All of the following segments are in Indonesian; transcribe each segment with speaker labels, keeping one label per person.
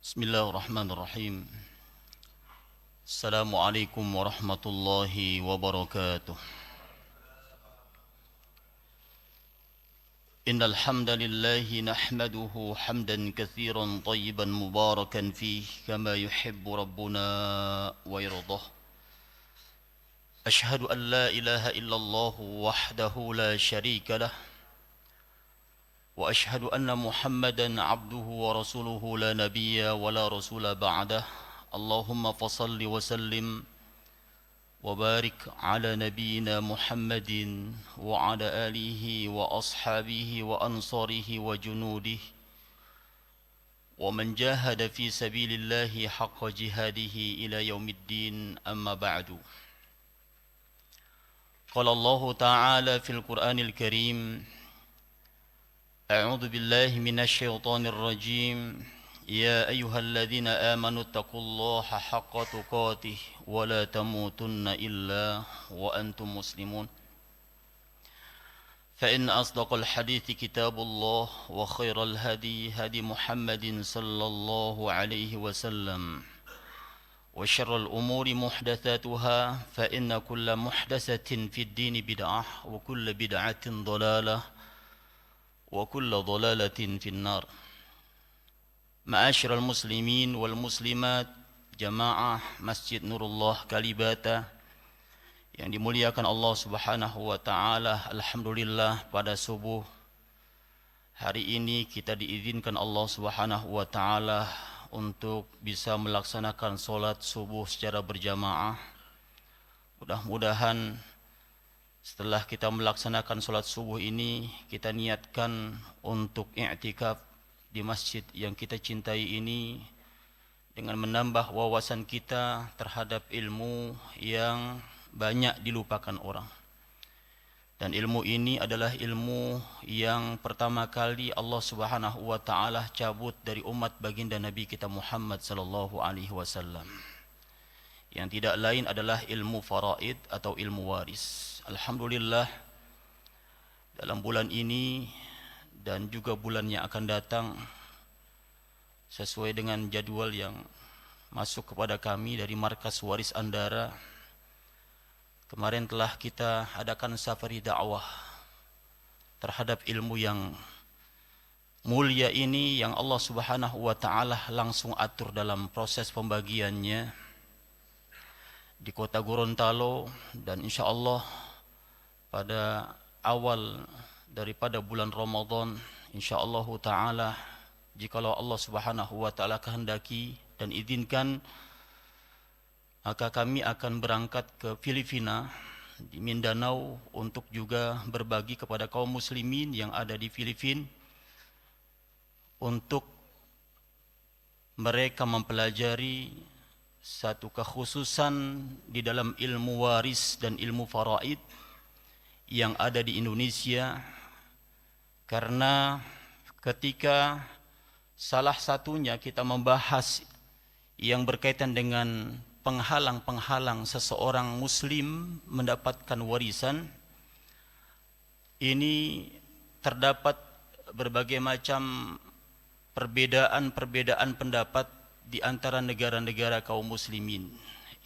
Speaker 1: Bismillahirrahmanirrahim. Assalamualaikum warahmatullahi wabarakatuh. Innal hamdalillahi nahmaduhu hamdan katsiran tayyiban mubarakan fihi kama yuhibbu rabbuna wa yardah. Ashhadu an la ilaha illallah wahdahu la syarika lah. وأشهد أن محمدا عبده ورسوله لا نبي ولا رسول بعده اللهم فصل وسلم وبارك على نبينا محمد وعلى آله وأصحابه وأنصاره وجنوده ومن جاهد في سبيل الله حق جهاده إلى يوم الدين أما بعد قال الله تعالى في القرآن الكريم أعوذ بالله من الشيطان الرجيم يا أيها الذين آمنوا اتقوا الله حق تقاته ولا تموتن إلا وأنتم مسلمون فإن أصدق الحديث كتاب الله وخير الهدي هدي محمد صلى الله عليه وسلم وشر الأمور محدثاتها فإن كل محدثة في الدين بدعة وكل بدعة ضلالة وكل ضلالة في النار. Ma'asyiral muslimin wal muslimat, jamaah Masjid Nurullah Kalibata yang dimuliakan Allah Subhanahu wa taala. Alhamdulillah, pada subuh hari ini kita diizinkan Allah Subhanahu wa taala untuk bisa melaksanakan salat subuh secara berjamaah. Mudah-mudahan setelah kita melaksanakan sholat subuh ini, kita niatkan untuk i'tikaf di masjid yang kita cintai ini dengan menambah wawasan kita terhadap ilmu yang banyak dilupakan orang. Dan ilmu ini adalah ilmu yang pertama kali Allah Subhanahu wa taala cabut dari umat baginda Nabi kita Muhammad sallallahu alaihi wasallam. Yang tidak lain adalah ilmu faraid atau ilmu waris. Alhamdulillah, dalam bulan ini dan juga bulan yang akan datang, sesuai dengan jadwal yang masuk kepada kami dari Markas Waris Andara, kemarin telah kita adakan safari dakwah terhadap ilmu yang mulia ini yang Allah Subhanahu wa taala langsung atur dalam proses pembagiannya di kota Gorontalo, dan insyaallah pada awal daripada bulan Ramadan, insyaallah taala, jikalau Allah Subhanahu wa taala kehendaki dan izinkan, maka kami akan berangkat ke Filipina di Mindanao untuk juga berbagi kepada kaum muslimin yang ada di Filipina untuk mereka mempelajari satu kekhususan di dalam ilmu waris dan ilmu faraid yang ada di Indonesia. Karena ketika salah satunya kita membahas yang berkaitan dengan penghalang-penghalang seseorang muslim mendapatkan warisan, ini terdapat berbagai macam perbedaan-perbedaan pendapat di antara negara-negara kaum muslimin.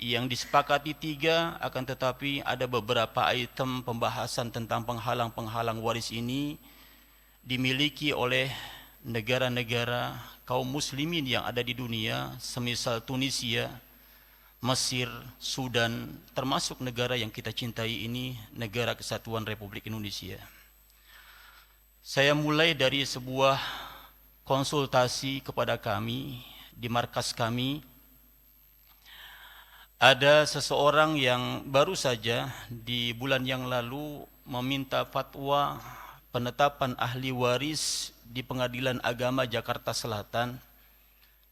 Speaker 1: Yang disepakati 3, akan tetapi ada beberapa item pembahasan tentang penghalang-penghalang waris ini dimiliki oleh negara-negara kaum muslimin yang ada di dunia, semisal Tunisia, Mesir, Sudan, termasuk negara yang kita cintai ini, Negara Kesatuan Republik Indonesia. Saya mulai dari sebuah konsultasi kepada kami di markas kami. Ada seseorang yang baru saja di bulan yang lalu meminta fatwa penetapan ahli waris di Pengadilan Agama Jakarta Selatan,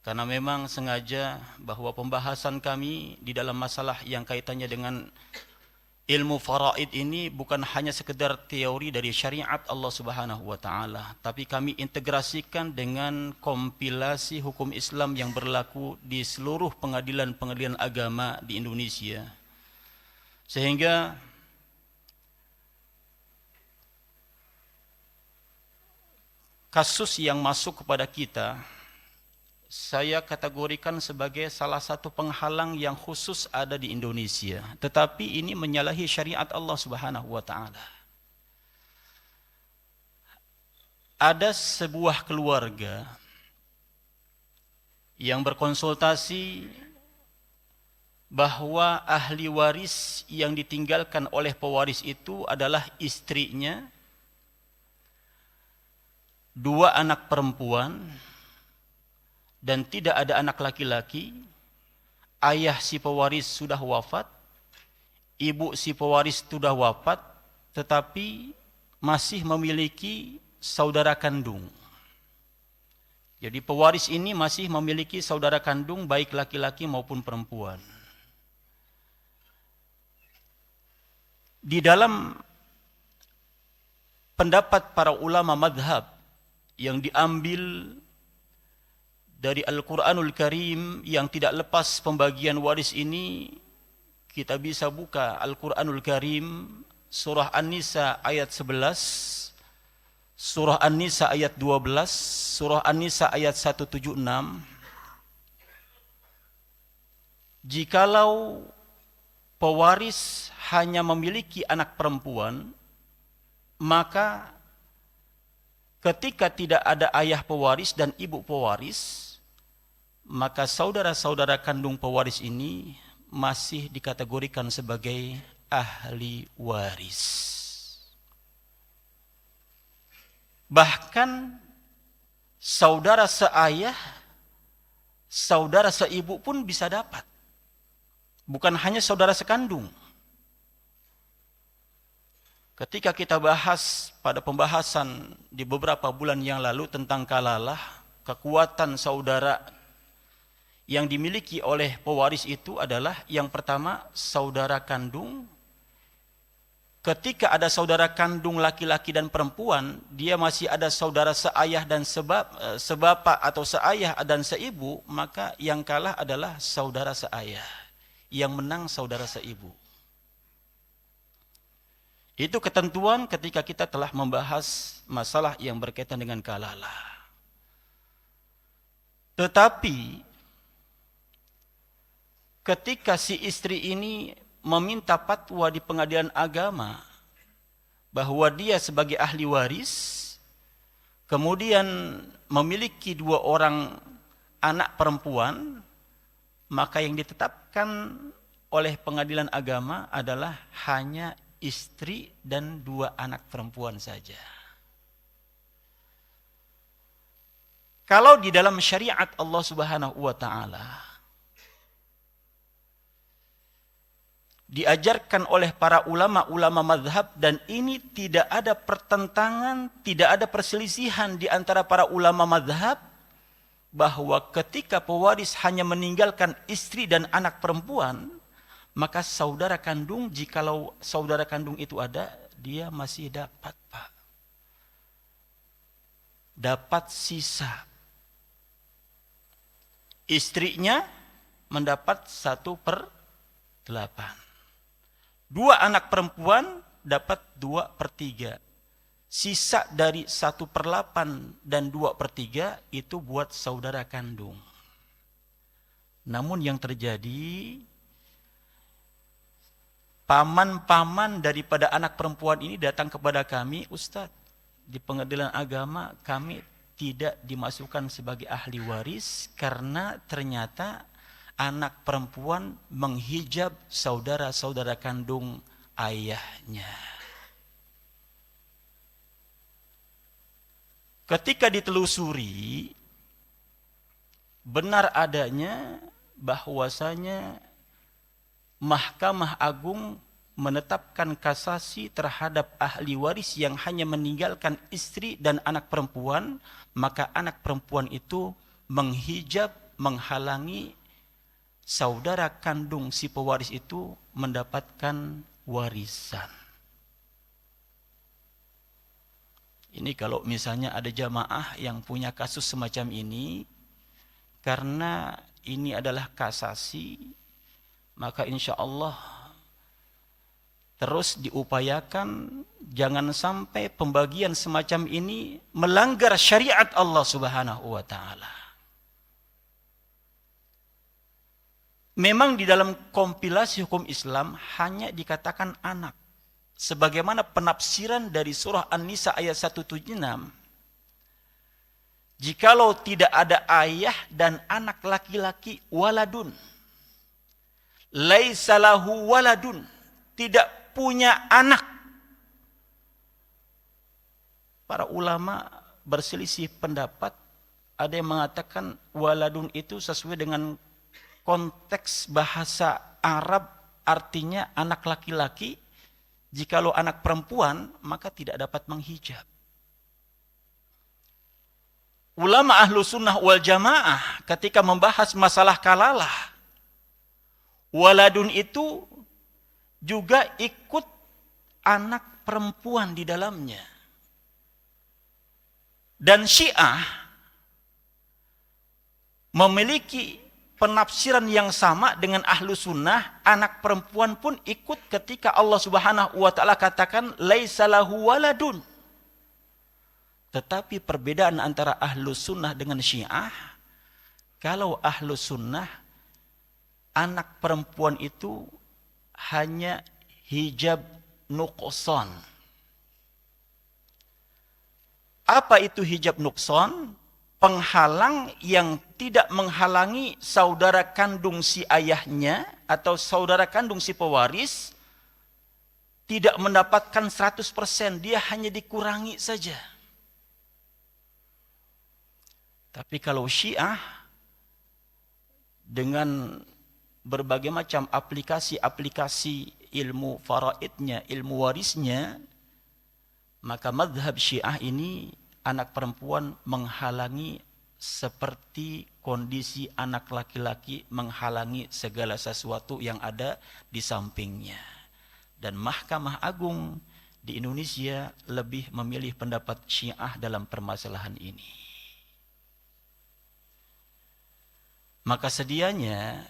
Speaker 1: karena memang sengaja bahwa pembahasan kami di dalam masalah yang kaitannya dengan ilmu faraid ini bukan hanya sekedar teori dari syariat Allah Subhanahu wa taala, tapi kami integrasikan dengan kompilasi hukum Islam yang berlaku di seluruh pengadilan-pengadilan agama di Indonesia. Sehingga kasus yang masuk kepada kita saya kategorikan sebagai salah satu penghalang yang khusus ada di Indonesia. Tetapi ini menyalahi syariat Allah Subhanahu wa taala. Ada sebuah keluarga yang berkonsultasi bahwa ahli waris yang ditinggalkan oleh pewaris itu adalah istrinya, 2 anak perempuan, dan tidak ada anak laki-laki. Ayah si pewaris sudah wafat, ibu si pewaris sudah wafat, tetapi masih memiliki saudara kandung. Jadi pewaris ini masih memiliki saudara kandung baik laki-laki maupun perempuan. Di dalam pendapat para ulama madhab yang diambil dari Al-Quranul Karim yang tidak lepas pembagian waris ini, kita bisa buka Al-Quranul Karim surah An-Nisa ayat 11, surah An-Nisa ayat 12, surah An-Nisa ayat 176. Jikalau pewaris hanya memiliki anak perempuan, maka ketika tidak ada ayah pewaris dan ibu pewaris, maka saudara-saudara kandung pewaris ini masih dikategorikan sebagai ahli waris. Bahkan saudara seayah, saudara seibu pun bisa dapat. Bukan hanya saudara sekandung. Ketika kita bahas pada pembahasan di beberapa bulan yang lalu tentang kalalah, kekuatan saudara yang dimiliki oleh pewaris itu adalah yang pertama saudara kandung. Ketika ada saudara kandung laki-laki dan perempuan, dia masih ada saudara seayah dan sebapak atau seayah dan seibu, maka yang kalah adalah saudara seayah. Yang menang saudara seibu. Itu ketentuan ketika kita telah membahas masalah yang berkaitan dengan kalalah. Tetapi ketika si istri ini meminta fatwa di pengadilan agama bahwa dia sebagai ahli waris, kemudian memiliki 2 orang anak perempuan, maka yang ditetapkan oleh pengadilan agama adalah hanya istri dan 2 anak perempuan saja. Kalau di dalam syariat Allah Subhanahu wa taala diajarkan oleh para ulama-ulama mazhab, dan ini tidak ada pertentangan, tidak ada perselisihan di antara para ulama mazhab, bahwa ketika pewaris hanya meninggalkan istri dan anak perempuan, maka saudara kandung, jikalau saudara kandung itu ada, dia masih dapat, Pak. Dapat sisa. Istrinya mendapat 1/8. 2 anak perempuan dapat 2/3. Sisa dari 1/8 dan 2/3 itu buat saudara kandung. Namun yang terjadi, paman-paman daripada anak perempuan ini datang kepada kami, Ustadz, di pengadilan agama kami tidak dimasukkan sebagai ahli waris karena ternyata anak perempuan menghijab saudara-saudara kandung ayahnya. Ketika ditelusuri, benar adanya bahwasanya Mahkamah Agung menetapkan kasasi terhadap ahli waris yang hanya meninggalkan istri dan anak perempuan, maka anak perempuan itu menghijab, menghalangi saudara kandung si pewaris itu mendapatkan warisan. Ini kalau misalnya ada jamaah yang punya kasus semacam ini, karena ini adalah kasasi, maka insya Allah terus diupayakan jangan sampai pembagian semacam ini melanggar syariat Allah Subhanahu wa taala. memang di dalam kompilasi hukum Islam hanya dikatakan anak. Sebagaimana penafsiran dari surah An-Nisa ayat 176. Jikalau tidak ada ayah dan anak laki-laki, waladun. Laisa lahu waladun. Tidak punya anak. Para ulama berselisih pendapat. Ada yang mengatakan waladun itu sesuai dengan konteks bahasa Arab, artinya anak laki-laki. Jikalau anak perempuan, maka tidak dapat menghijab. Ulama ahlu sunnah wal jamaah ketika membahas masalah kalalah, waladun itu juga ikut anak perempuan di dalamnya. Dan Syiah memiliki penafsiran yang sama dengan ahlu sunnah, anak perempuan pun ikut ketika Allah subhanahu wa ta'ala katakan, laisa lahu waladun. Tetapi perbedaan antara ahlu sunnah dengan Syiah, kalau ahlu sunnah, anak perempuan itu hanya hijab nuqsan. Apa itu hijab nuqsan? Penghalang yang tidak menghalangi saudara kandung si ayahnya atau saudara kandung si pewaris tidak mendapatkan 100%, dia hanya dikurangi saja. Tapi kalau Syiah dengan berbagai macam aplikasi-aplikasi ilmu faraidnya, ilmu warisnya, maka mazhab Syiah ini anak perempuan menghalangi seperti kondisi anak laki-laki menghalangi segala sesuatu yang ada di sampingnya. Dan Mahkamah Agung di Indonesia lebih memilih pendapat Syiah dalam permasalahan ini. Maka sedianya,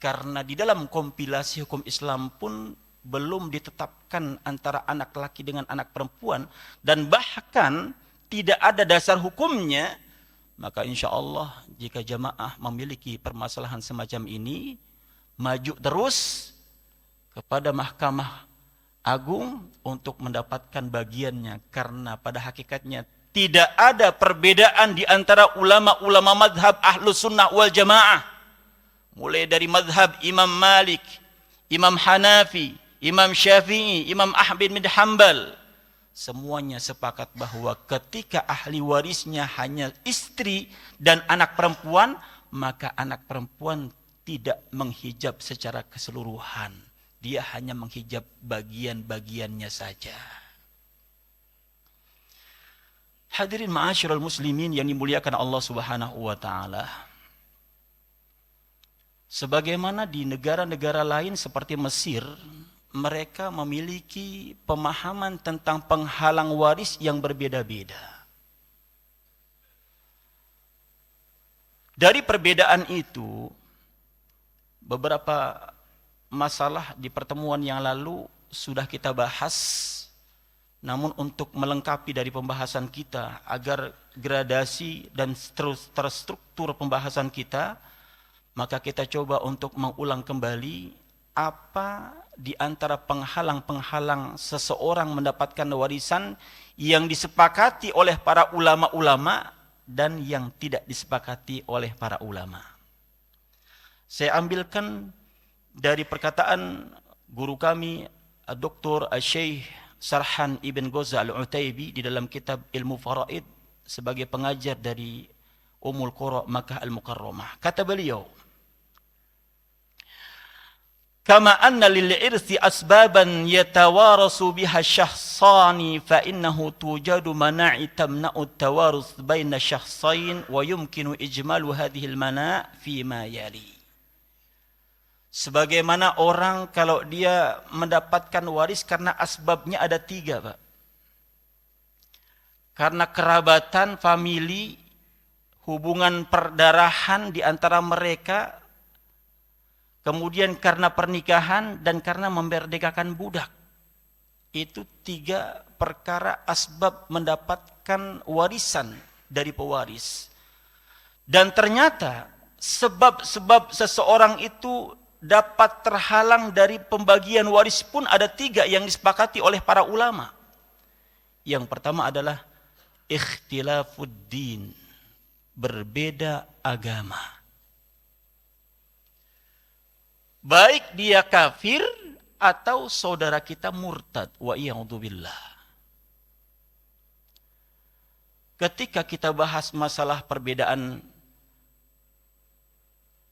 Speaker 1: karena di dalam kompilasi hukum Islam pun belum ditetapkan antara anak laki dengan anak perempuan, dan bahkan tidak ada dasar hukumnya, maka insya Allah jika jamaah memiliki permasalahan semacam ini, maju terus kepada Mahkamah Agung untuk mendapatkan bagiannya. Karena pada hakikatnya tidak ada perbedaan di antara ulama-ulama madhab ahlus sunnah wal jamaah. Mulai dari madhab Imam Malik, Imam Hanafi, Imam Syafi'i, Imam Ahmad bin Hanbal, semuanya sepakat bahwa ketika ahli warisnya hanya istri dan anak perempuan, maka anak perempuan tidak menghijab secara keseluruhan. Dia hanya menghijab bagian-bagiannya saja. Hadirin ma'asyiral muslimin yang dimuliakan Allah Subhanahu wa taala. Sebagaimana di negara-negara lain seperti Mesir, mereka memiliki pemahaman tentang penghalang waris yang berbeda-beda. Dari perbedaan itu, beberapa masalah di pertemuan yang lalu sudah kita bahas. Namun untuk melengkapi dari pembahasan kita, agar gradasi dan terstruktur pembahasan kita, maka kita coba untuk mengulang kembali apa di antara penghalang-penghalang seseorang mendapatkan warisan yang disepakati oleh para ulama-ulama dan yang tidak disepakati oleh para ulama. Saya ambilkan dari perkataan guru kami, Dr. Syekh Sarhan Ibn Ghoza Al-Utaibi di dalam kitab Ilmu Faraid sebagai pengajar dari Ummul Qura Makkah Al-Mukarramah. Kata beliau, kama anna lil irsi asbaban yatawarasu biha syakhsani fa innahu tujadu mana'i tamna'u tawarus baina syakhsain wa yumkinu ijmalu hadhihi al mana' fi ma yali. Sebagaimana orang kalau dia mendapatkan waris karena asbabnya ada 3, Pak. Karena kerabatan, famili, hubungan perdarahan di antara mereka, kemudian karena pernikahan dan karena memerdekakan budak. Itu 3 perkara asbab mendapatkan warisan dari pewaris. Dan ternyata sebab-sebab seseorang itu dapat terhalang dari pembagian waris pun ada 3 yang disepakati oleh para ulama. Yang pertama adalah ikhtilafuddin, berbeda agama. Baik dia kafir atau saudara kita murtad, wa iyadzubillah. Ketika kita bahas masalah perbedaan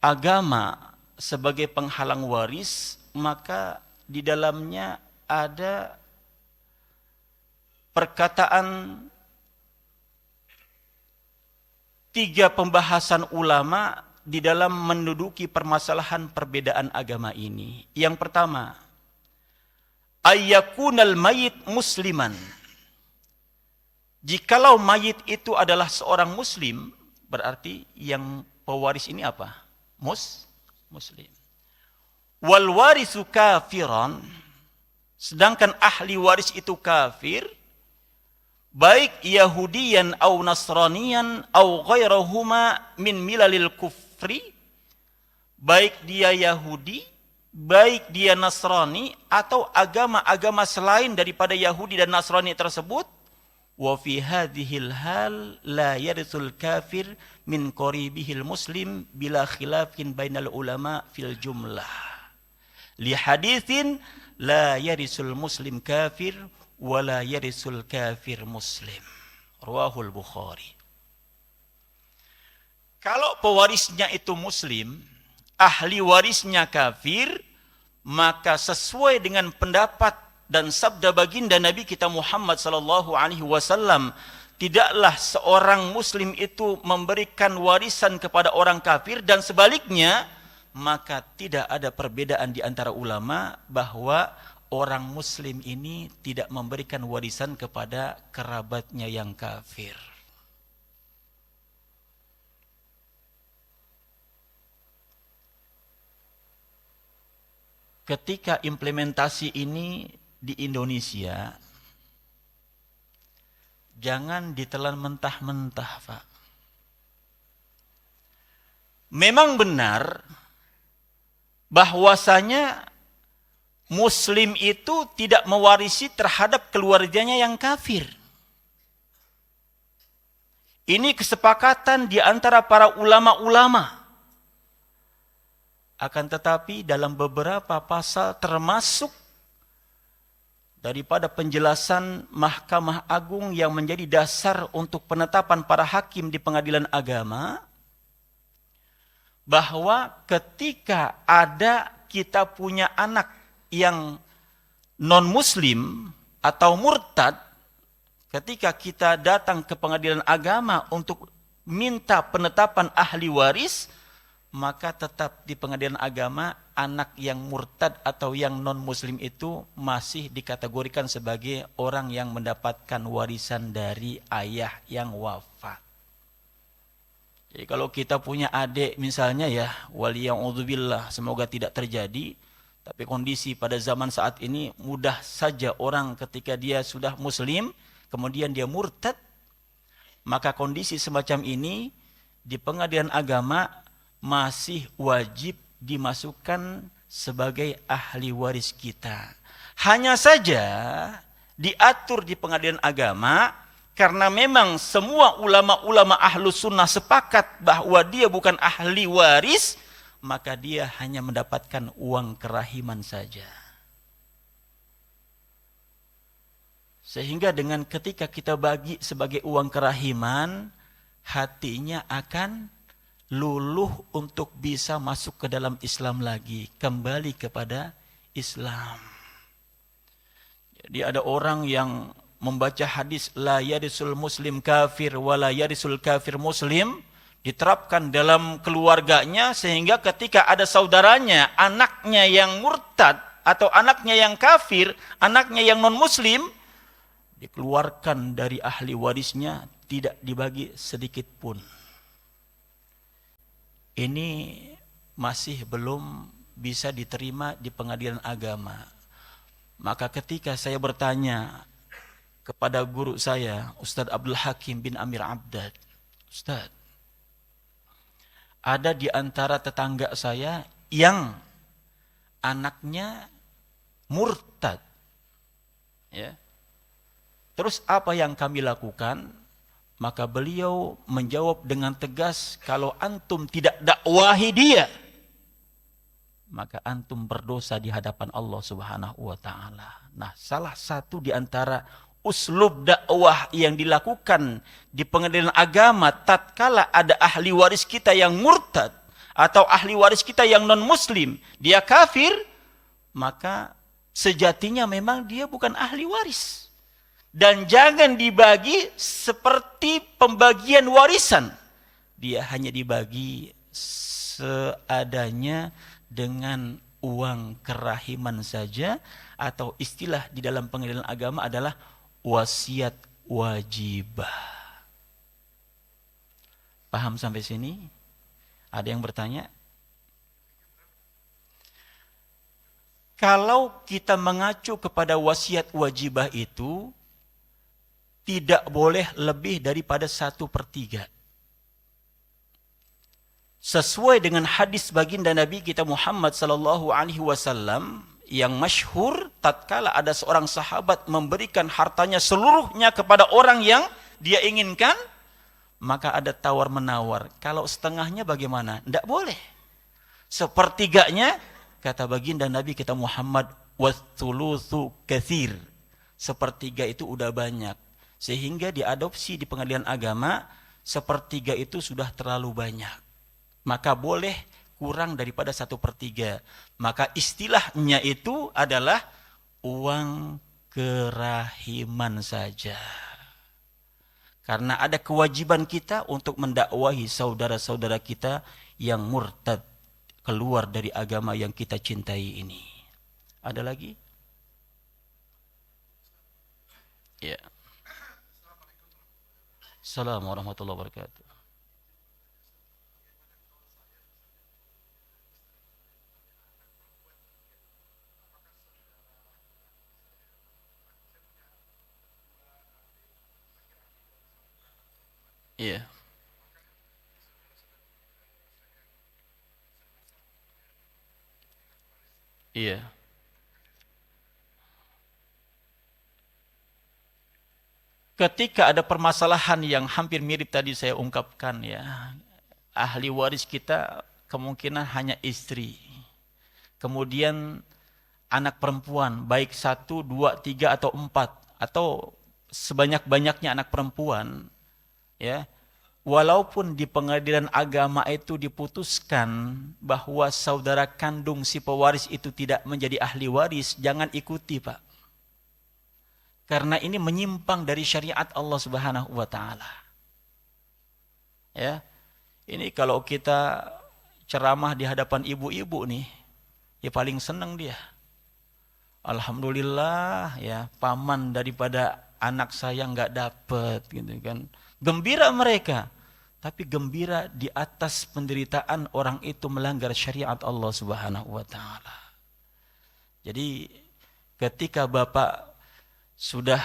Speaker 1: agama sebagai penghalang waris, maka di dalamnya ada perkataan 3 pembahasan ulama di dalam menduduki permasalahan perbedaan agama ini. Yang pertama, ayyakunal mayit musliman. Jikalau mayit itu adalah seorang muslim, berarti yang pewaris ini apa? Muslim. Wal warisu kafiran, sedangkan ahli waris itu kafir, baik Yahudiyan au Nasraniyan au ghairahuma min milalil kufri, baik dia Yahudi, baik dia Nasrani atau agama-agama selain daripada Yahudi dan Nasrani tersebut. Wa fi hadhil hal la yarithul kafir min qaribihil muslim bila khilafin bainal ulama fil jumlah. Li haditsin la yarisul muslim kafir wa la yarisul kafir muslim. Rawahul Bukhari. Kalau pewarisnya itu muslim, ahli warisnya kafir, maka sesuai dengan pendapat dan sabda baginda Nabi kita Muhammad sallallahu alaihi wasallam, tidaklah seorang muslim itu memberikan warisan kepada orang kafir, dan sebaliknya, maka tidak ada perbedaan di antara ulama bahwa orang muslim ini tidak memberikan warisan kepada kerabatnya yang kafir. Ketika implementasi ini di Indonesia, jangan ditelan mentah-mentah, Pak. Memang benar bahwasanya muslim itu tidak mewarisi terhadap keluarganya yang kafir. Ini kesepakatan di antara para ulama-ulama. Akan tetapi dalam beberapa pasal termasuk daripada penjelasan Mahkamah Agung yang menjadi dasar untuk penetapan para hakim di pengadilan agama, bahwa ketika ada kita punya anak yang non-muslim atau murtad, ketika kita datang ke pengadilan agama untuk minta penetapan ahli waris, maka tetap di pengadilan agama anak yang murtad atau yang non-muslim itu masih dikategorikan sebagai orang yang mendapatkan warisan dari ayah yang wafat. Jadi kalau kita punya adik misalnya ya, waliya'udzubillah, semoga tidak terjadi, tapi kondisi pada zaman saat ini mudah saja orang ketika dia sudah muslim, kemudian dia murtad, maka kondisi semacam ini di pengadilan agama masih wajib dimasukkan sebagai ahli waris kita. Hanya saja diatur di pengadilan agama, karena memang semua ulama-ulama ahlus sunnah sepakat bahwa dia bukan ahli waris, maka dia hanya mendapatkan uang kerahiman saja. Sehingga dengan ketika kita bagi sebagai uang kerahiman, hatinya akan luluh untuk bisa masuk ke dalam Islam lagi, kembali kepada Islam. Jadi ada orang yang membaca hadis la yarisul muslim kafir wa la yarisul kafir muslim, diterapkan dalam keluarganya, sehingga ketika ada saudaranya, anaknya yang murtad atau anaknya yang kafir, anaknya yang non muslim, dikeluarkan dari ahli warisnya, tidak dibagi sedikit pun. Ini masih belum bisa diterima di pengadilan agama. Maka ketika saya bertanya kepada guru saya, Ustadz Abdul Hakim bin Amir Abdad, Ustadz, ada di antara tetangga saya yang anaknya murtad. Ya. Terus apa yang kami lakukan? Maka beliau menjawab dengan tegas, kalau antum tidak dakwahi dia, maka antum berdosa di hadapan Allah Subhanahu wa taala. Nah, salah satu di antara uslub dakwah yang dilakukan di pengadilan agama tatkala ada ahli waris kita yang murtad atau ahli waris kita yang non muslim, dia kafir, maka sejatinya memang dia bukan ahli waris. Dan jangan dibagi seperti pembagian warisan. Dia hanya dibagi seadanya dengan uang kerahiman saja, atau istilah di dalam pengadilan agama adalah wasiat wajibah. Paham sampai sini? Ada yang bertanya? Kalau kita mengacu kepada wasiat wajibah itu, tidak boleh lebih daripada 1/3. Sesuai dengan hadis baginda Nabi kita Muhammad sallallahu alaihi wasallam yang masyhur, tatkala ada seorang sahabat memberikan hartanya seluruhnya kepada orang yang dia inginkan, maka ada tawar-menawar. Kalau setengahnya bagaimana? Tidak boleh. 1/3-nya, kata baginda Nabi kita Muhammad, wathulutsu katsir. 1/3 itu udah banyak. Sehingga diadopsi di pengadilan agama, 1/3 itu sudah terlalu banyak. Maka boleh kurang daripada 1/3. Maka istilahnya itu adalah uang kerahiman saja. Karena ada kewajiban kita untuk mendakwahi saudara-saudara kita yang murtad, keluar dari agama yang kita cintai ini. Ada lagi? Ya. Assalamualaikum warahmatullahi wabarakatuh. Iya. Iya. Ketika ada permasalahan yang hampir mirip tadi saya ungkapkan ya, ahli waris kita kemungkinan hanya istri, kemudian anak perempuan, baik 1, 2, 3 atau 4, atau sebanyak-banyaknya anak perempuan, ya. Walaupun di pengadilan agama itu diputuskan bahwa saudara kandung si pewaris itu tidak menjadi ahli waris, jangan ikuti, Pak. Karena ini menyimpang dari syariat Allah Subhanahu wa taala. Ya. Ini kalau kita ceramah di hadapan ibu-ibu nih, ya paling senang dia. Alhamdulillah ya, paman daripada anak saya enggak dapat gitu kan. Gembira mereka. Tapi gembira di atas penderitaan orang itu melanggar syariat Allah Subhanahu wa taala. Jadi ketika Bapak sudah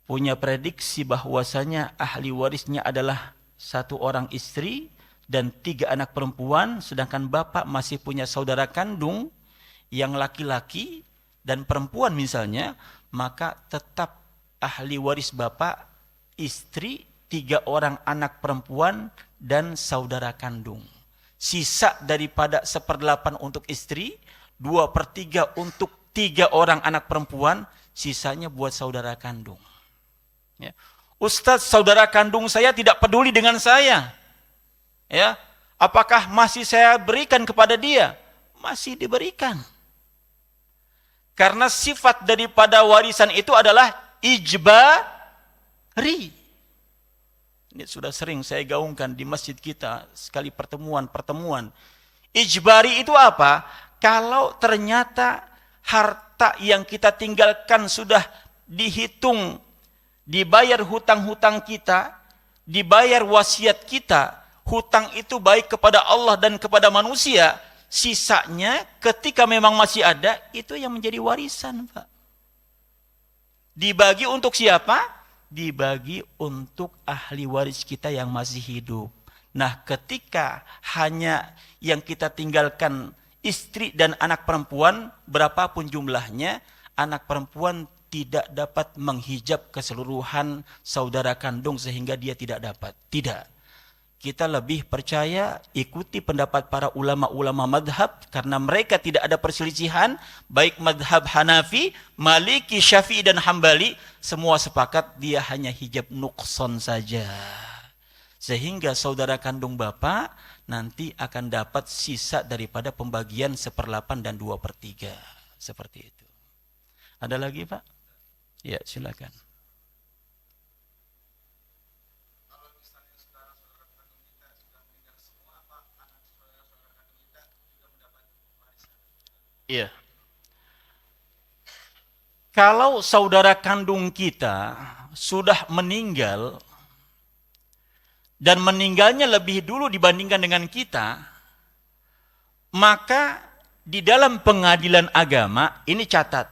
Speaker 1: punya prediksi bahwasanya ahli warisnya adalah 1 orang istri dan 3 anak perempuan, sedangkan Bapak masih punya saudara kandung yang laki-laki dan perempuan misalnya, maka tetap ahli waris Bapak istri, 3 orang anak perempuan dan saudara kandung. Sisa daripada 1/8 untuk istri, 2/3 untuk 3 orang anak perempuan, sisanya buat saudara kandung. Ya. Ustadz, saudara kandung saya tidak peduli dengan saya. Ya, apakah masih saya berikan kepada dia? Masih diberikan. Karena sifat daripada warisan itu adalah ijbari. Ini sudah sering saya gaungkan di masjid kita sekali pertemuan. Ijbari itu apa? Kalau ternyata harta yang kita tinggalkan sudah dihitung, dibayar hutang-hutang kita, dibayar wasiat kita, hutang itu baik kepada Allah dan kepada manusia, sisanya ketika memang masih ada, itu yang menjadi warisan, Pak. Dibagi untuk siapa? Dibagi untuk ahli waris kita yang masih hidup. Nah, ketika hanya yang kita tinggalkan istri dan anak perempuan, berapapun jumlahnya, anak perempuan tidak dapat menghijab keseluruhan saudara kandung sehingga dia tidak dapat. Tidak. Kita lebih percaya ikuti pendapat para ulama-ulama madhab karena mereka tidak ada perselisihan, baik madhab Hanafi, Maliki, Syafi'i dan Hambali, semua sepakat dia hanya hijab nuqsan saja. Sehingga saudara kandung bapak nanti akan dapat sisa daripada pembagian 1/8 dan 2/3. Seperti itu. Ada lagi Pak? Ya silakan.
Speaker 2: Kalau misalnya saudara-saudara kandung kita sudah meninggal semua, apa anak saudara-saudara kandung kita juga mendapat warisan?
Speaker 1: Iya. Kalau saudara kandung kita sudah meninggal, dan meninggalnya lebih dulu dibandingkan dengan kita, maka di dalam pengadilan agama, ini catat,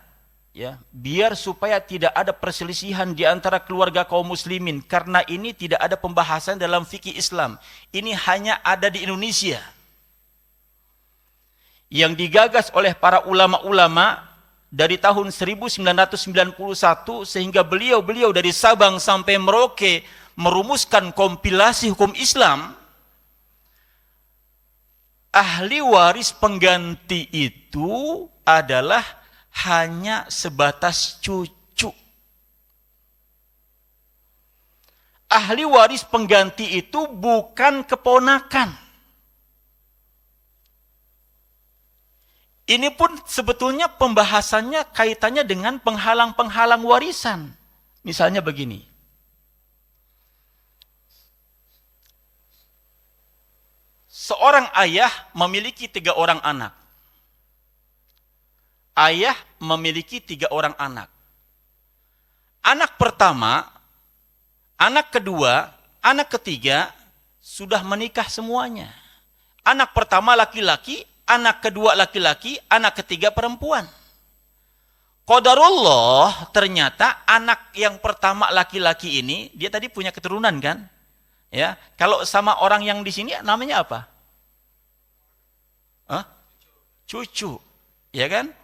Speaker 1: ya, biar supaya tidak ada perselisihan di antara keluarga kaum muslimin, karena ini tidak ada pembahasan dalam fikih Islam. Ini hanya ada di Indonesia. Yang digagas oleh para ulama-ulama dari tahun 1991 sehingga beliau-beliau dari Sabang sampai Merauke merumuskan kompilasi hukum Islam. Ahli waris pengganti itu adalah hanya sebatas cucu. Ahli waris pengganti itu bukan keponakan. Ini pun sebetulnya pembahasannya kaitannya dengan penghalang-penghalang warisan. Misalnya begini. Seorang ayah memiliki 3 orang anak. Ayah memiliki 3 orang anak. Anak pertama, anak kedua, anak ketiga sudah menikah semuanya. Anak pertama laki-laki, anak kedua laki-laki, anak ketiga perempuan. Qadarullah, ternyata anak yang pertama laki-laki ini, dia tadi punya keturunan kan? Ya, kalau sama orang yang di sini namanya apa? Cucu, ya kan?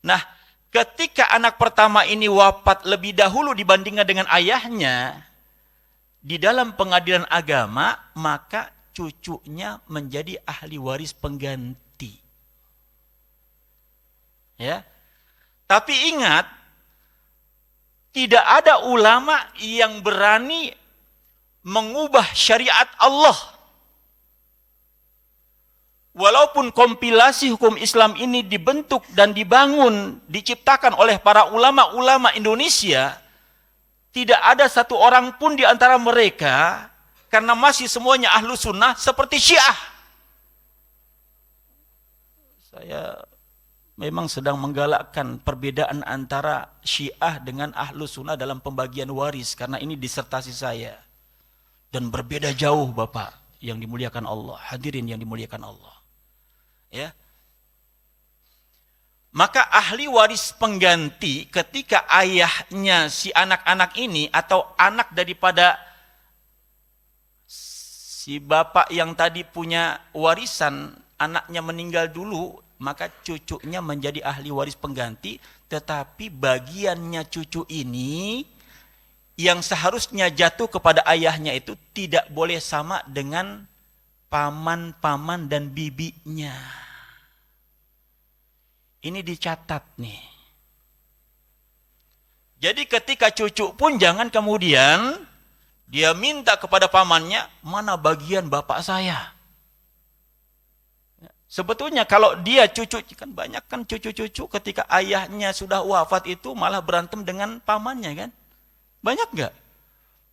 Speaker 1: Nah, ketika anak pertama ini wafat lebih dahulu dibandingkan dengan ayahnya, di dalam pengadilan agama, maka cucunya menjadi ahli waris pengganti. Ya. Tapi ingat, tidak ada ulama yang berani mengubah syariat Allah. Walaupun kompilasi hukum Islam ini dibentuk dan dibangun, diciptakan oleh para ulama-ulama Indonesia, tidak ada satu orang pun di antara mereka, karena masih semuanya ahlu sunnah, seperti Syiah. Saya memang sedang menggalakkan perbedaan antara Syiah dengan ahlu sunnah dalam pembagian waris, karena ini disertasi saya. Dan berbeda jauh Bapak yang dimuliakan Allah, hadirin yang dimuliakan Allah. Ya. Maka ahli waris pengganti ketika ayahnya si anak-anak ini atau anak daripada si bapak yang tadi punya warisan, anaknya meninggal dulu, maka cucunya menjadi ahli waris pengganti, tetapi bagiannya cucu ini yang seharusnya jatuh kepada ayahnya itu tidak boleh sama dengan paman-paman dan bibinya. Ini dicatat nih. Jadi ketika cucu pun jangan kemudian dia minta kepada pamannya, mana bagian bapak saya? Sebetulnya kalau dia cucu, kan banyak kan cucu-cucu ketika ayahnya sudah wafat itu malah berantem dengan pamannya kan? Banyak nggak?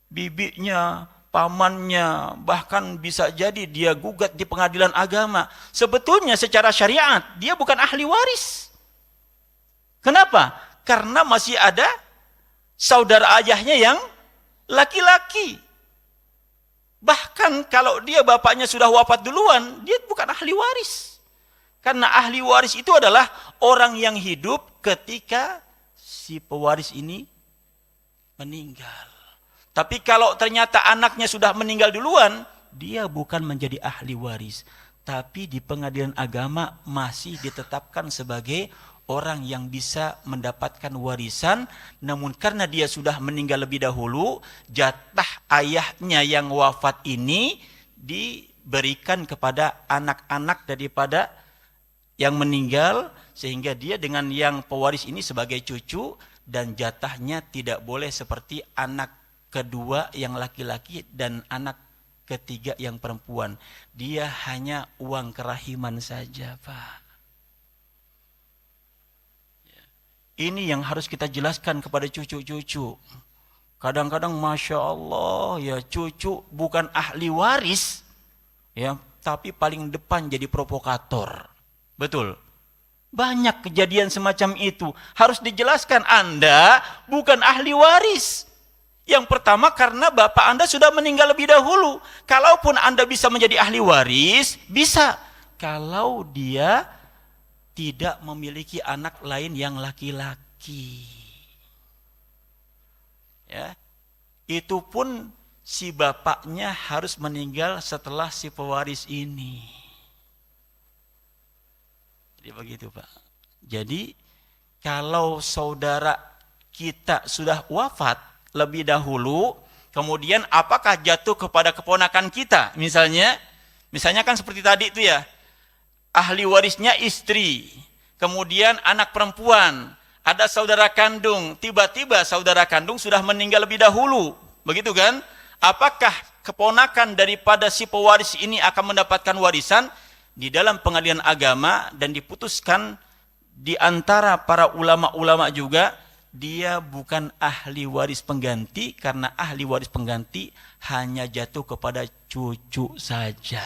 Speaker 1: Bibinya, pamannya, bahkan bisa jadi dia gugat di pengadilan agama. Sebetulnya secara syariat dia bukan ahli waris. Kenapa? Karena masih ada saudara ayahnya yang laki-laki. Bahkan kalau dia bapaknya sudah wafat duluan, dia bukan ahli waris. Karena ahli waris itu adalah orang yang hidup ketika si pewaris ini meninggal. Tapi kalau ternyata anaknya sudah meninggal duluan, dia bukan menjadi ahli waris, tapi di pengadilan agama masih ditetapkan sebagai orang yang bisa mendapatkan warisan, namun karena dia sudah meninggal lebih dahulu, jatah ayahnya yang wafat ini diberikan kepada anak-anak daripada yang meninggal, sehingga dia dengan yang pewaris ini sebagai cucu, dan jatahnya tidak boleh seperti anak kedua yang laki-laki dan anak ketiga yang perempuan. Dia hanya uang kerahiman saja, Pak. Ini yang harus kita jelaskan kepada cucu-cucu. Kadang-kadang Masya Allah, ya cucu bukan ahli waris, ya, tapi paling depan jadi provokator. Betul. Banyak kejadian semacam itu. Harus dijelaskan, Anda bukan ahli waris. Yang pertama karena bapak Anda sudah meninggal lebih dahulu. Kalaupun Anda bisa menjadi ahli waris, bisa. Kalau dia tidak memiliki anak lain yang laki-laki. Ya. Itu pun si bapaknya harus meninggal setelah si pewaris ini. Jadi begitu, Pak. Jadi kalau saudara kita sudah wafat lebih dahulu, kemudian apakah jatuh kepada keponakan kita? Misalnya kan seperti tadi itu ya, ahli warisnya istri, kemudian anak perempuan, ada saudara kandung, tiba-tiba saudara kandung sudah meninggal lebih dahulu, begitu kan? Apakah keponakan daripada si pewaris ini akan mendapatkan warisan? Di dalam pengadilan agama dan diputuskan di antara para ulama-ulama juga, dia bukan ahli waris pengganti, karena ahli waris pengganti hanya jatuh kepada cucu saja.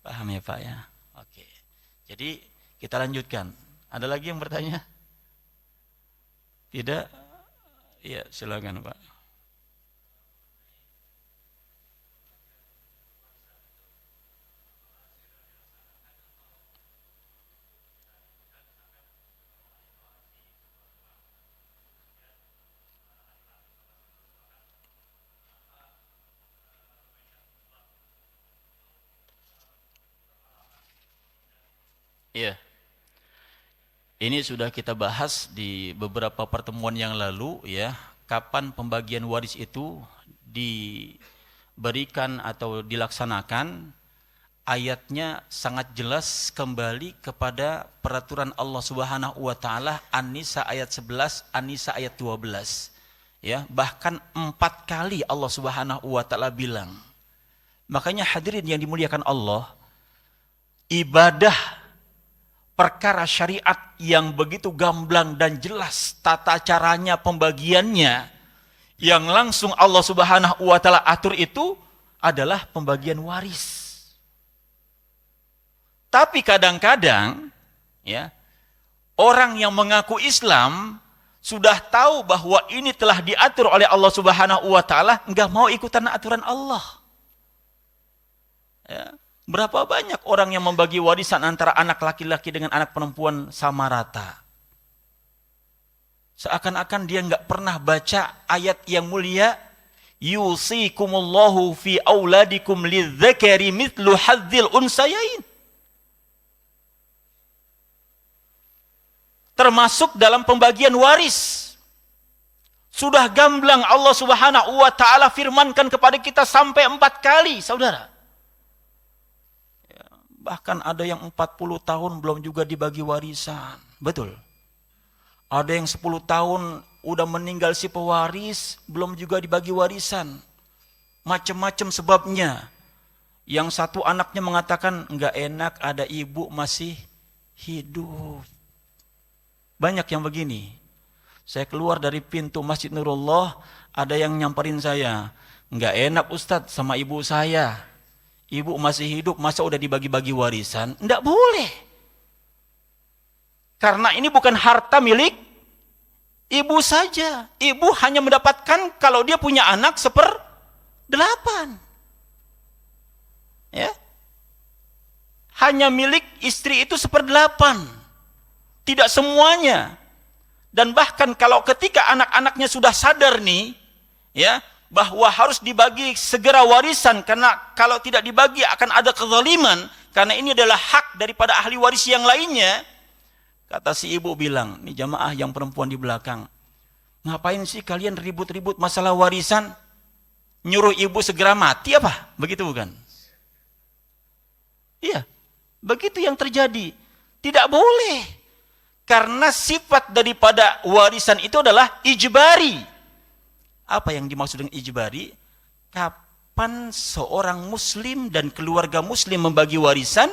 Speaker 1: Paham ya Pak ya? Oke. Jadi kita lanjutkan. Ada lagi yang bertanya? Tidak? Ya, silakan Pak. Iya. Ini sudah kita bahas di beberapa pertemuan yang lalu ya, kapan pembagian waris itu diberikan atau dilaksanakan. Ayatnya sangat jelas kembali kepada peraturan Allah Subhanahu wa taala, An-Nisa ayat 11, An-Nisa ayat 12. Ya, bahkan 4 kali Allah Subhanahu wa taala bilang. Makanya hadirin yang dimuliakan Allah, ibadah perkara syariat yang begitu gamblang dan jelas tata caranya pembagiannya, yang langsung Allah Subhanahu wa taala atur itu adalah pembagian waris. Tapi kadang-kadang ya, orang yang mengaku Islam sudah tahu bahwa ini telah diatur oleh Allah Subhanahu wa taala, enggak mau ikutan aturan Allah. Ya. Berapa banyak orang yang membagi warisan antara anak laki-laki dengan anak perempuan sama rata. Seakan-akan dia enggak pernah baca ayat yang mulia, yusikumullahu fi auladikum lidzakari mithlu hadzil unsayain. Termasuk dalam pembagian waris. Sudah gamblang Allah Subhanahu wa taala firmankan kepada kita sampai 4 kali, saudara. Bahkan ada yang 40 tahun belum juga dibagi warisan. Betul. Ada yang 10 tahun udah meninggal si pewaris, belum juga dibagi warisan. Macam-macam sebabnya. Yang satu anaknya mengatakan, enggak enak ada ibu masih hidup. Banyak yang begini. Saya keluar dari pintu Masjid Nurullah, ada yang nyamperin saya. Enggak enak Ustadz sama ibu saya. Ibu masih hidup, masa udah dibagi-bagi warisan? Enggak boleh. Karena ini bukan harta milik ibu saja. Ibu hanya mendapatkan kalau dia punya anak 1/8. Ya. Hanya milik istri itu 1/8. Tidak semuanya. Dan bahkan kalau ketika anak-anaknya sudah sadar nih, ya, bahwa harus dibagi segera warisan, karena kalau tidak dibagi akan ada kezaliman, karena ini adalah hak daripada ahli waris yang lainnya. Kata si ibu bilang, ini jamaah yang perempuan di belakang, ngapain sih kalian ribut-ribut masalah warisan? Nyuruh ibu segera mati apa? Begitu bukan? Iya, begitu yang terjadi. Tidak boleh. Karena sifat daripada warisan itu adalah ijbari. Apa yang dimaksud dengan ijbari? Kapan seorang muslim dan keluarga muslim membagi warisan?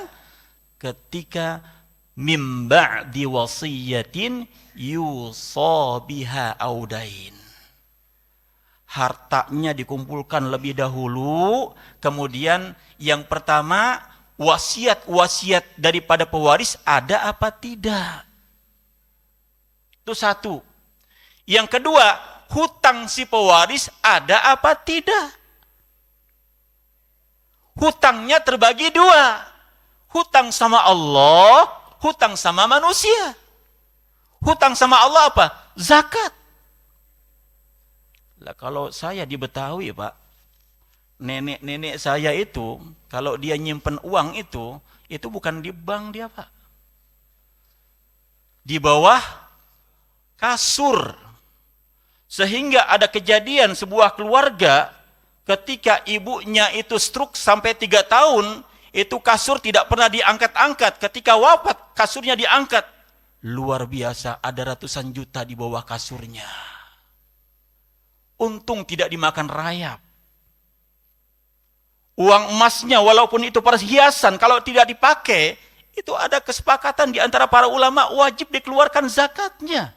Speaker 1: Ketika mim ba'di wasiyatin yusa biha audain. Hartanya dikumpulkan lebih dahulu, kemudian yang pertama, wasiat-wasiat daripada pewaris ada apa tidak? Itu satu. Yang kedua, hutang si pewaris ada apa tidak? Hutangnya terbagi dua. Hutang sama Allah, hutang sama manusia. Hutang sama Allah apa? Zakat. Lah kalau saya di Betawi, Pak, nenek-nenek saya itu, kalau dia nyimpen uang itu bukan di bank dia, Pak. Di bawah kasur. Sehingga ada kejadian sebuah keluarga, ketika ibunya itu stroke sampai 3 tahun, itu kasur tidak pernah diangkat-angkat. Ketika wafat, kasurnya diangkat. Luar biasa, ada ratusan juta di bawah kasurnya. Untung tidak dimakan rayap. Uang emasnya walaupun itu perhiasan, kalau tidak dipakai, itu ada kesepakatan di antara para ulama, wajib dikeluarkan zakatnya.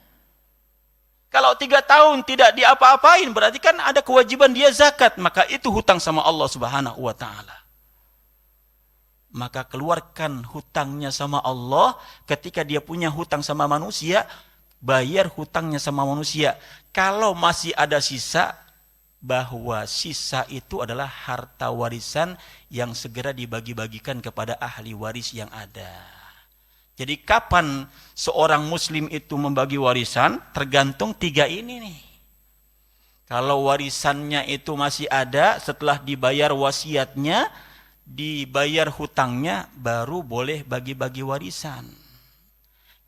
Speaker 1: Kalau 3 tahun tidak diapa-apain, berarti kan ada kewajiban dia zakat. Maka itu hutang sama Allah Subhanahu wa ta'ala. Maka keluarkan hutangnya sama Allah. Ketika dia punya hutang sama manusia, bayar hutangnya sama manusia. Kalau masih ada sisa, bahwa sisa itu adalah harta warisan yang segera dibagi-bagikan kepada ahli waris yang ada. Jadi kapan seorang muslim itu membagi warisan? Tergantung 3 ini nih. Kalau warisannya itu masih ada, setelah dibayar wasiatnya, dibayar hutangnya, baru boleh bagi-bagi warisan.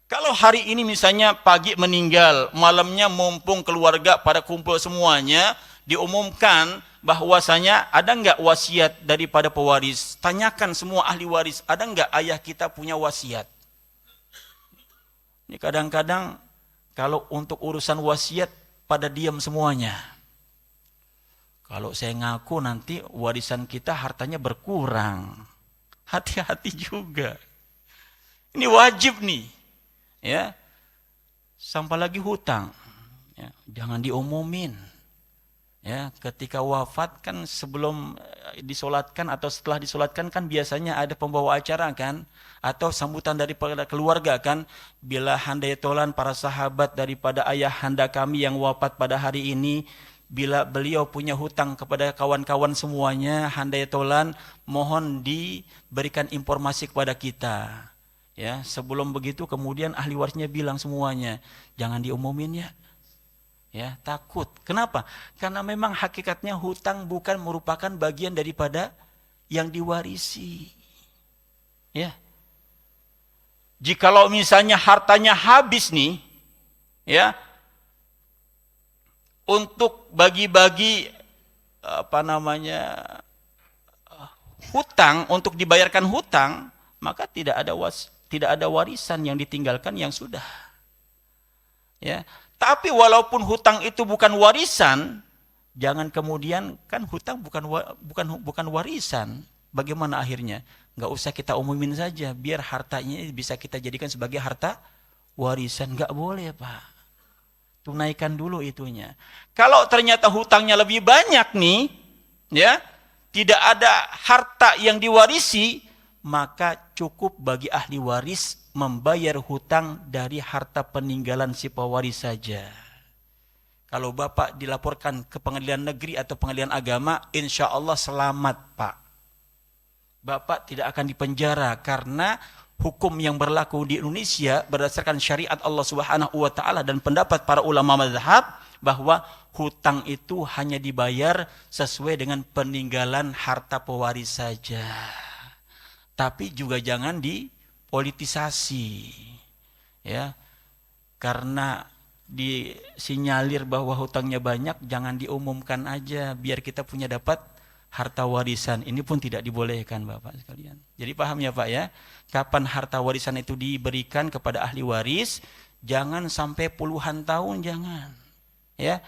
Speaker 1: Kalau hari ini misalnya pagi meninggal, malamnya mumpung keluarga pada kumpul semuanya, diumumkan bahwasanya ada enggak wasiat daripada pewaris. Tanyakan semua ahli waris, ada enggak ayah kita punya wasiat? Ini kadang-kadang kalau untuk urusan wasiat pada diam semuanya. Kalau saya ngaku nanti warisan kita hartanya berkurang. Hati-hati juga. Ini wajib nih. Ya. Sampai lagi hutang. Ya, jangan diumumin. Ya, ketika wafat kan sebelum disolatkan atau setelah disolatkan kan biasanya ada pembawa acara kan, atau sambutan daripada keluarga kan, bila handai tolan para sahabat daripada ayah handa kami yang wafat pada hari ini, bila beliau punya hutang kepada kawan-kawan semuanya, handai tolan mohon diberikan informasi kepada kita. Ya, sebelum begitu kemudian ahli warisnya bilang semuanya, jangan diumumin ya. Ya, takut. Kenapa? Karena memang hakikatnya hutang bukan merupakan bagian daripada yang diwarisi. Ya. Jikalau misalnya hartanya habis nih, ya, untuk bagi-bagi hutang, untuk dibayarkan hutang, maka tidak ada warisan yang ditinggalkan yang sudah. Ya. Tapi walaupun hutang itu bukan warisan, jangan kemudian kan hutang bukan warisan. Bagaimana akhirnya? Nggak usah kita umumin saja, biar hartanya bisa kita jadikan sebagai harta warisan. Nggak boleh, Pak. Tunaikan dulu itunya. Kalau ternyata hutangnya lebih banyak nih, ya, tidak ada harta yang diwarisi, maka cukup bagi ahli waris membayar hutang dari harta peninggalan si pewaris saja. Kalau bapak dilaporkan ke pengadilan negeri atau pengadilan agama, insya Allah selamat, Pak. Bapak tidak akan dipenjara karena hukum yang berlaku di Indonesia berdasarkan syariat Allah Subhanahu wa taala dan pendapat para ulama mazhab,
Speaker 3: bahwa hutang itu hanya dibayar sesuai dengan peninggalan harta pewaris saja. Tapi juga jangan dipolitisasi. Ya. Karena disinyalir bahwa hutangnya banyak, jangan diumumkan aja biar kita punya dapat harta warisan. Ini pun tidak dibolehkan Bapak sekalian. Jadi paham ya Pak ya? Kapan harta warisan itu diberikan kepada ahli waris, jangan sampai puluhan tahun, jangan. Ya.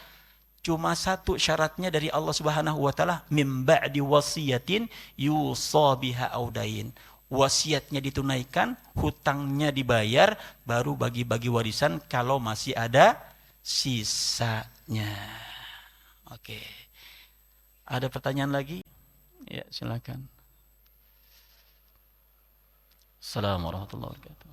Speaker 3: Cuma satu syaratnya dari Allah Subhanahu wa taala, mim ba'di wasiyatin yusa biha audain. Wasiatnya ditunaikan, hutangnya dibayar, baru bagi-bagi warisan kalau masih ada sisanya. Oke. Ada pertanyaan lagi? Ya, silakan. Assalamualaikum warahmatullahi wabarakatuh.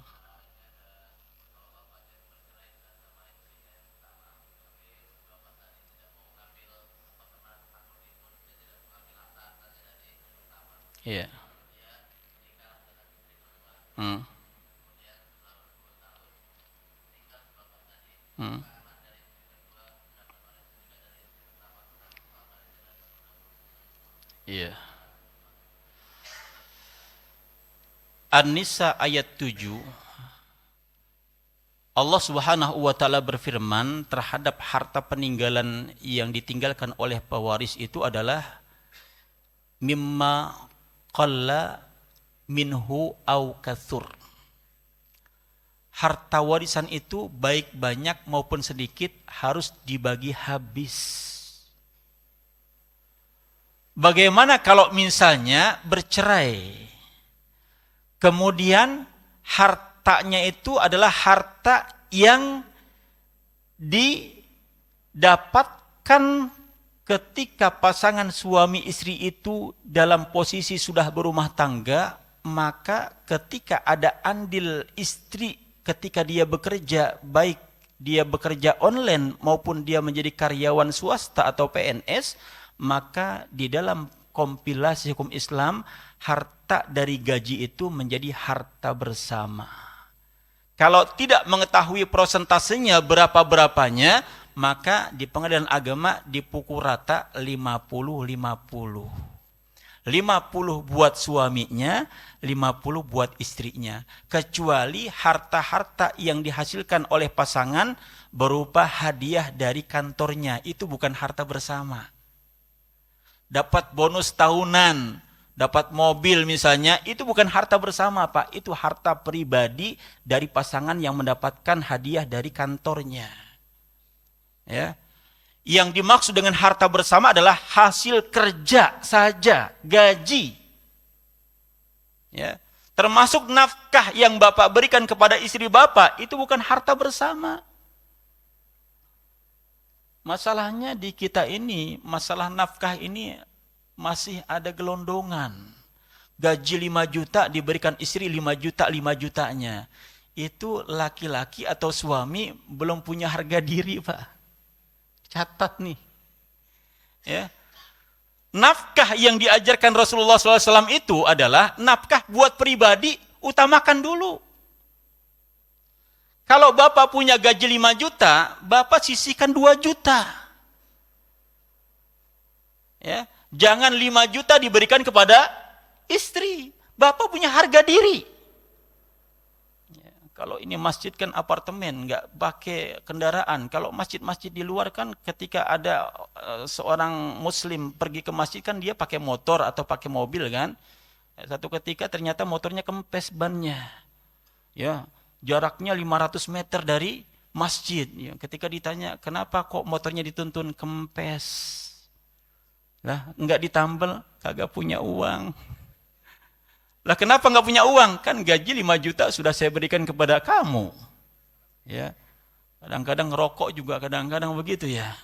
Speaker 3: Iya. Hmm. Hmm. Iya. An-Nisa ayat 7. Allah Subhanahu wa taala berfirman terhadap harta peninggalan yang ditinggalkan oleh pewaris itu adalah mimma qalla minhu au katsur. Harta warisan itu baik banyak maupun sedikit harus dibagi habis. Bagaimana kalau misalnya bercerai? Kemudian hartanya itu adalah harta yang didapatkan ketika pasangan suami istri itu dalam posisi sudah berumah tangga, maka ketika ada andil istri ketika dia bekerja, baik dia bekerja online maupun dia menjadi karyawan swasta atau PNS, maka di dalam kompilasi hukum Islam, harta dari gaji itu menjadi harta bersama. Kalau tidak mengetahui prosentasenya berapa-berapanya, maka di pengadilan agama dipukul rata 50-50. 50 buat suaminya, 50 buat istrinya. Kecuali harta-harta yang dihasilkan oleh pasangan berupa hadiah dari kantornya. Itu bukan harta bersama. Dapat bonus tahunan, dapat mobil misalnya, itu bukan harta bersama Pak. Itu harta pribadi dari pasangan yang mendapatkan hadiah dari kantornya. Ya. Yang dimaksud dengan harta bersama adalah hasil kerja saja, gaji. Ya. Termasuk nafkah yang Bapak berikan kepada istri Bapak, itu bukan harta bersama. Masalahnya di kita ini, masalah nafkah ini masih ada gelondongan. Gaji 5 juta diberikan istri 5 juta, 5 jutanya. Itu laki-laki atau suami belum punya harga diri Pak. Catat nih. Ya. Nafkah yang diajarkan Rasulullah SAW itu adalah nafkah buat pribadi, utamakan dulu. Kalau Bapak punya gaji 5 juta, Bapak sisihkan 2 juta. Ya, jangan 5 juta diberikan kepada istri. Bapak punya harga diri. Ya, kalau ini masjid kan apartemen, nggak pakai kendaraan. Kalau masjid-masjid di luar kan ketika ada seorang muslim pergi ke masjid kan dia pakai motor atau pakai mobil kan. Satu ketika ternyata motornya kempes bannya. Ya, jaraknya 500 meter dari masjid. Ya, ketika ditanya, kenapa kok motornya dituntun kempes? Lah, enggak ditambal, kagak punya uang. Lah, kenapa enggak punya uang? Kan gaji 5 juta sudah saya berikan kepada kamu. Ya. Kadang-kadang ngerokok juga kadang-kadang begitu ya.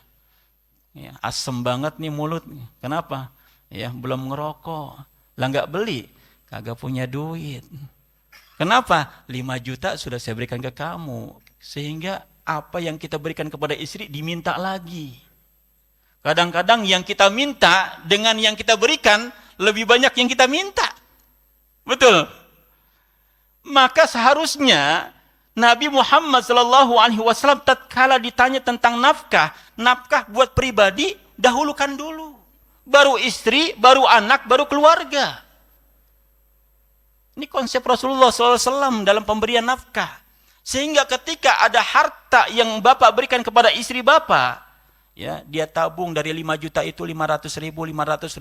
Speaker 3: Ya, asem banget nih mulut. Kenapa? Ya, belum ngerokok. Lah enggak beli, kagak punya duit. Kenapa? 5 juta sudah saya berikan ke kamu. Sehingga apa yang kita berikan kepada istri diminta lagi. Kadang-kadang yang kita minta dengan yang kita berikan lebih banyak yang kita minta. Betul? Maka seharusnya Nabi Muhammad SAW tatkala ditanya tentang nafkah buat pribadi, dahulukan dulu. Baru istri, baru anak, baru keluarga. Ini konsep Rasulullah SAW dalam pemberian nafkah. Sehingga ketika ada harta yang bapak berikan kepada istri bapak, ya, dia tabung dari 5 juta itu 500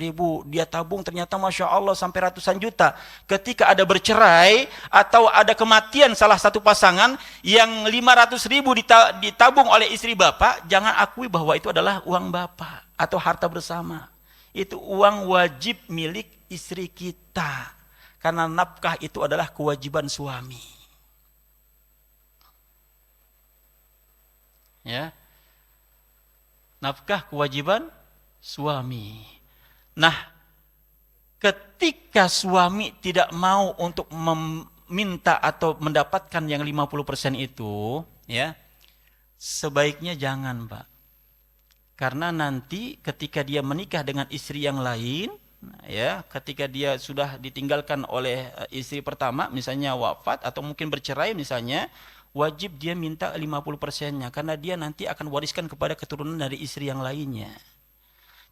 Speaker 3: ribu, dia tabung ternyata Masya Allah sampai ratusan juta. Ketika ada bercerai atau ada kematian salah satu pasangan yang 500 ribu ditabung oleh istri bapak, jangan akui bahwa itu adalah uang bapak atau harta bersama. Itu uang wajib milik istri kita. Karena nafkah itu adalah kewajiban suami. Ya. Nafkah kewajiban suami. Nah, ketika suami tidak mau untuk meminta atau mendapatkan yang 50% itu, ya, sebaiknya jangan, Pak. Karena nanti ketika dia menikah dengan istri yang lain, ya, ketika dia sudah ditinggalkan oleh istri pertama, misalnya wafat atau mungkin bercerai misalnya, wajib dia minta 50%-nya karena dia nanti akan wariskan kepada keturunan dari istri yang lainnya.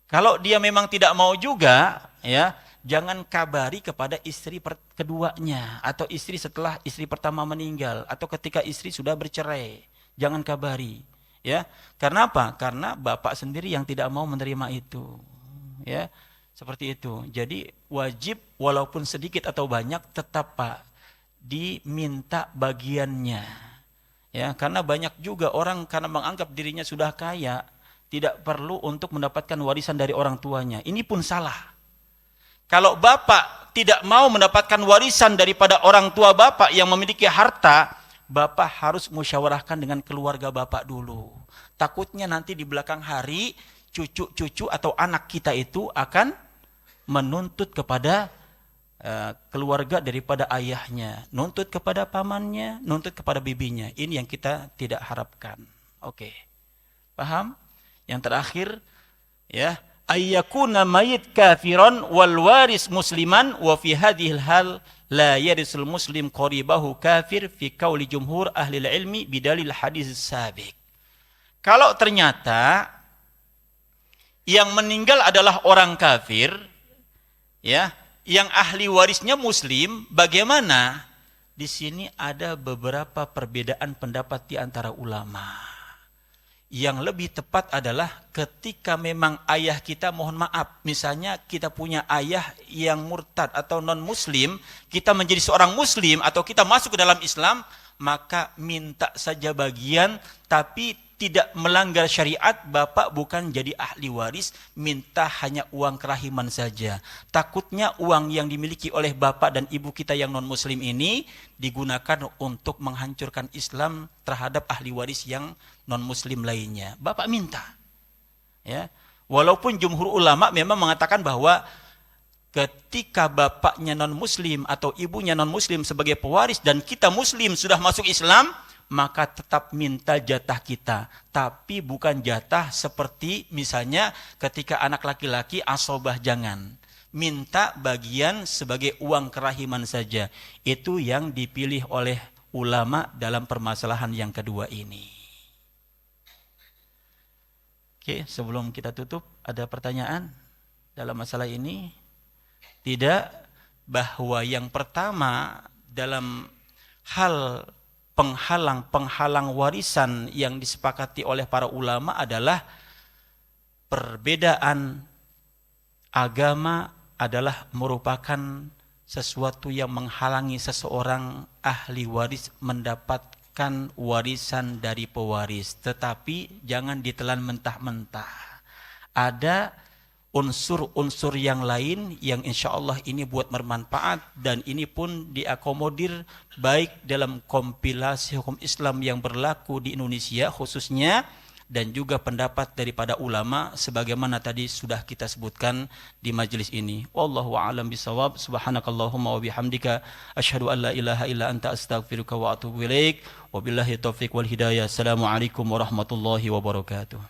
Speaker 3: Kalau dia memang tidak mau juga, ya, jangan kabari kepada istri keduanya atau istri setelah istri pertama meninggal atau ketika istri sudah bercerai. Jangan kabari, ya. Karena apa? Karena bapak sendiri yang tidak mau menerima itu. Ya, seperti itu. Jadi wajib walaupun sedikit atau banyak tetap, Pak, diminta bagiannya. Ya, karena banyak juga orang karena menganggap dirinya sudah kaya, tidak perlu untuk mendapatkan warisan dari orang tuanya. Ini pun salah. Kalau bapak tidak mau mendapatkan warisan daripada orang tua bapak yang memiliki harta, bapak harus musyawarahkan dengan keluarga bapak dulu. Takutnya nanti di belakang hari, cucu-cucu atau anak kita itu akan menuntut kepada keluarga daripada ayahnya, nuntut kepada pamannya, nuntut kepada bibinya. Ini yang kita tidak harapkan. Oke. Paham? Yang terakhir, ya, ayyakuna mayit kafiran wal waris musliman wa fi hadhil hal la yarisul muslim qaribahu kafir fi qauli jumhur ahli ilmi bidalil hadis sabiq. Kalau ternyata yang meninggal adalah orang kafir, ya, yang ahli warisnya muslim, bagaimana? Di sini ada beberapa perbedaan pendapat di antara ulama. Yang lebih tepat adalah ketika memang ayah kita, mohon maaf, misalnya kita punya ayah yang murtad atau non muslim, kita menjadi seorang muslim atau kita masuk ke dalam Islam, maka minta saja bagian, tapi tidak melanggar syariat, bapak bukan jadi ahli waris, minta hanya uang kerahiman saja. Takutnya uang yang dimiliki oleh bapak dan ibu kita yang non-muslim ini digunakan untuk menghancurkan Islam terhadap ahli waris yang non-muslim lainnya. Bapak minta. Ya. Walaupun jumhur ulama memang mengatakan bahwa ketika bapaknya non-muslim atau ibunya non-muslim sebagai pewaris dan kita muslim sudah masuk Islam, maka tetap minta jatah kita. Tapi bukan jatah seperti misalnya ketika anak laki-laki asobah, jangan. Minta bagian sebagai uang kerahiman saja. Itu yang dipilih oleh ulama dalam permasalahan yang kedua ini. Oke, sebelum kita tutup, ada pertanyaan dalam masalah ini? Tidak, bahwa yang pertama dalam hal penghalang warisan yang disepakati oleh para ulama adalah perbedaan agama adalah merupakan sesuatu yang menghalangi seseorang ahli waris mendapatkan warisan dari pewaris. Tetapi jangan ditelan mentah-mentah. Ada unsur-unsur yang lain yang insya Allah ini buat bermanfaat dan ini pun diakomodir baik dalam kompilasi hukum Islam yang berlaku di Indonesia khususnya dan juga pendapat daripada ulama sebagaimana tadi sudah kita sebutkan di majelis ini. Wallahu a'lam bishawab. Subhanakallahumma wa bihamdika asyhadu an la ilaha illa anta astaghfiruka wa atubu ilaik. Wabillahi taufiq wal hidayah. Assalamualaikum warahmatullahi wabarakatuh.